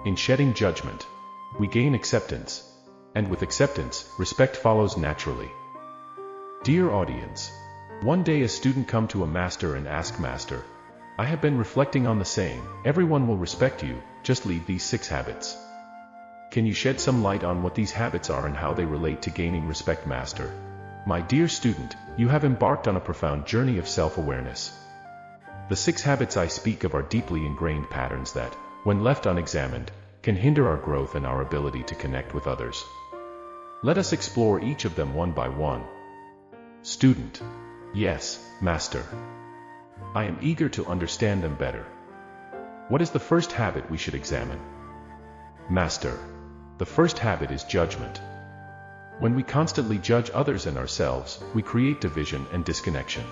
In shedding judgment, we gain acceptance, and with acceptance, respect follows naturally. Dear audience, one day a student come to a master and ask, "Master, I have been reflecting on the saying, everyone will respect you, just leave these 6 habits. Can you shed some light on what these habits are and how they relate to gaining respect, Master?" My dear student, you have embarked on a profound journey of self-awareness. The 6 habits I speak of are deeply ingrained patterns that, when left unexamined, can hinder our growth and our ability to connect with others. Let us explore each of them one by one. Student: Yes, Master. I am eager to understand them better. What is the first habit we should examine? Master: The first habit is judgment. When we constantly judge others and ourselves, we create division and disconnection.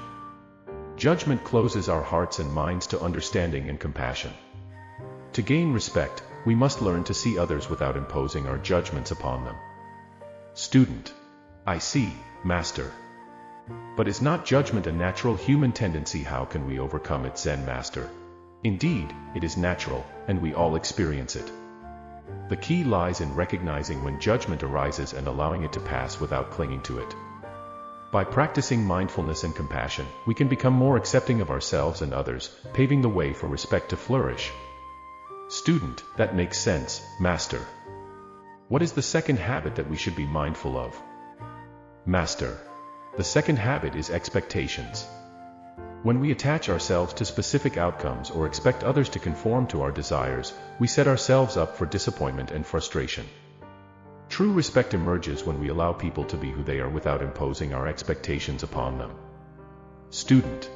Judgment closes our hearts and minds to understanding and compassion. To gain respect, we must learn to see others without imposing our judgments upon them. Student: I see, Master. But is not judgment a natural human tendency? How can we overcome it, Zen Master? Indeed, it is natural, and we all experience it. The key lies in recognizing when judgment arises and allowing it to pass without clinging to it. By practicing mindfulness and compassion, we can become more accepting of ourselves and others, paving the way for respect to flourish. Student: That makes sense, Master. What is the second habit that we should be mindful of? Master: The second habit is expectations. When we attach ourselves to specific outcomes or expect others to conform to our desires, we set ourselves up for disappointment and frustration. True respect emerges when we allow people to be who they are without imposing our expectations upon them. Student: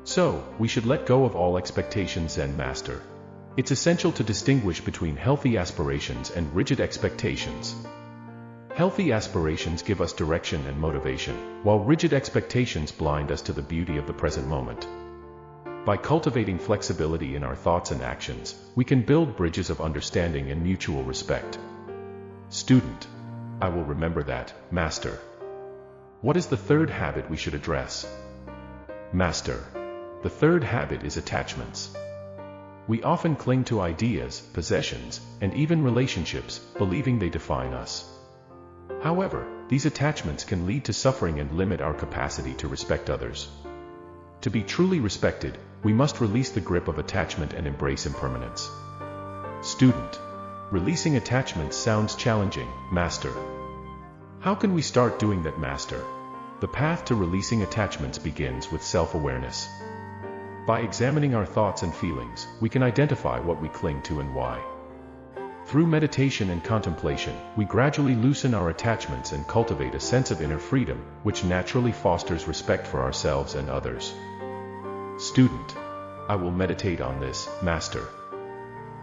So, we should let go of all expectations, Zen Master. It's essential to distinguish between healthy aspirations and rigid expectations. Healthy aspirations give us direction and motivation, while rigid expectations blind us to the beauty of the present moment. By cultivating flexibility in our thoughts and actions, we can build bridges of understanding and mutual respect. Student: I will remember that, Master. What is the third habit we should address? Master: The third habit is attachments. We often cling to ideas, possessions, and even relationships, believing they define us. However, these attachments can lead to suffering and limit our capacity to respect others. To be truly respected, we must release the grip of attachment and embrace impermanence. Student: Releasing attachments sounds challenging, Master. How can we start doing that, Master? The path to releasing attachments begins with self-awareness. By examining our thoughts and feelings, we can identify what we cling to and why. Through meditation and contemplation, we gradually loosen our attachments and cultivate a sense of inner freedom, which naturally fosters respect for ourselves and others. Student: I will meditate on this, Master.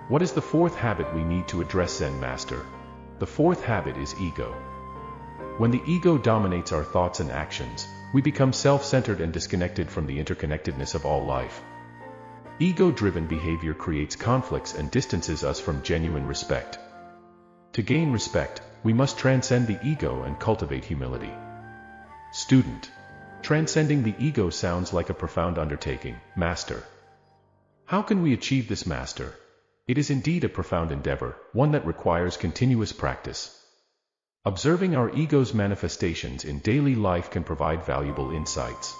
What is the fourth habit we need to address, Zen Master? The fourth habit is ego. When the ego dominates our thoughts and actions, we become self-centered and disconnected from the interconnectedness of all life. Ego-driven behavior creates conflicts and distances us from genuine respect. To gain respect, we must transcend the ego and cultivate humility. Student: Transcending the ego sounds like a profound undertaking, Master. How can we achieve this, Master? It is indeed a profound endeavor, one that requires continuous practice. Observing our ego's manifestations in daily life can provide valuable insights.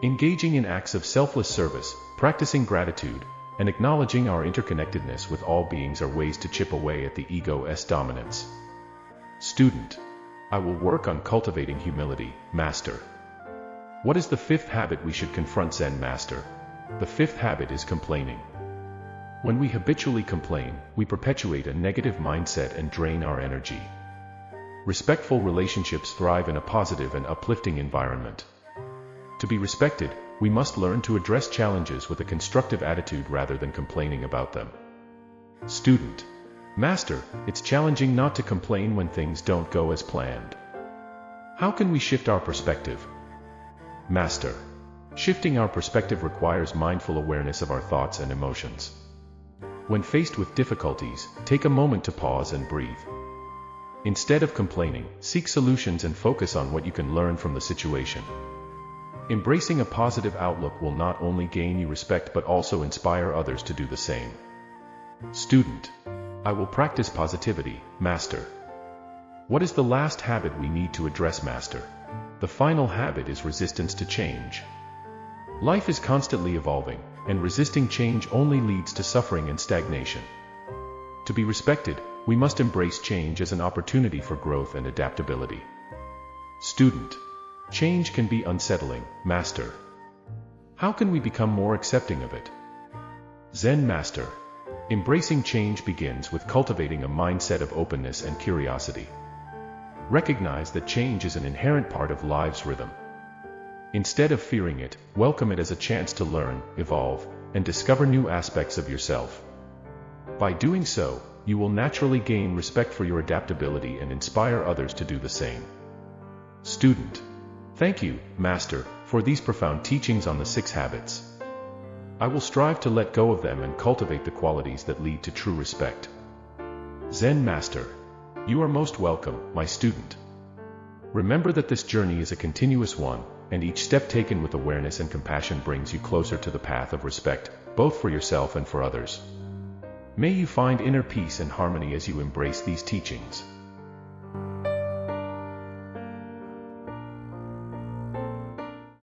Engaging in acts of selfless service, practicing gratitude, and acknowledging our interconnectedness with all beings are ways to chip away at the ego's dominance. Student: I will work on cultivating humility, Master. What is the fifth habit we should confront, Zen Master? The fifth habit is complaining. When we habitually complain, we perpetuate a negative mindset and drain our energy. Respectful relationships thrive in a positive and uplifting environment. To be respected, we must learn to address challenges with a constructive attitude rather than complaining about them. Student: Master, it's challenging not to complain when things don't go as planned. How can we shift our perspective? Master: Shifting our perspective requires mindful awareness of our thoughts and emotions. When faced with difficulties, take a moment to pause and breathe. Instead of complaining, seek solutions and focus on what you can learn from the situation. Embracing a positive outlook will not only gain you respect but also inspire others to do the same. Student. I will practice positivity, Master. What is the last habit we need to address, Master? The final habit is resistance to change. Life is constantly evolving, and resisting change only leads to suffering and stagnation. To be respected, we must embrace change as an opportunity for growth and adaptability. Student. Change can be unsettling, Master. How can we become more accepting of it? Zen Master. Embracing change begins with cultivating a mindset of openness and curiosity. Recognize that change is an inherent part of life's rhythm. Instead of fearing it, welcome it as a chance to learn, evolve, and discover new aspects of yourself. By doing so, you will naturally gain respect for your adaptability and inspire others to do the same. Student. Thank you, Master, for these profound teachings on the 6 habits. I will strive to let go of them and cultivate the qualities that lead to true respect. Zen Master. You are most welcome, my student. Remember that this journey is a continuous one, and each step taken with awareness and compassion brings you closer to the path of respect, both for yourself and for others. May you find inner peace and harmony as you embrace these teachings.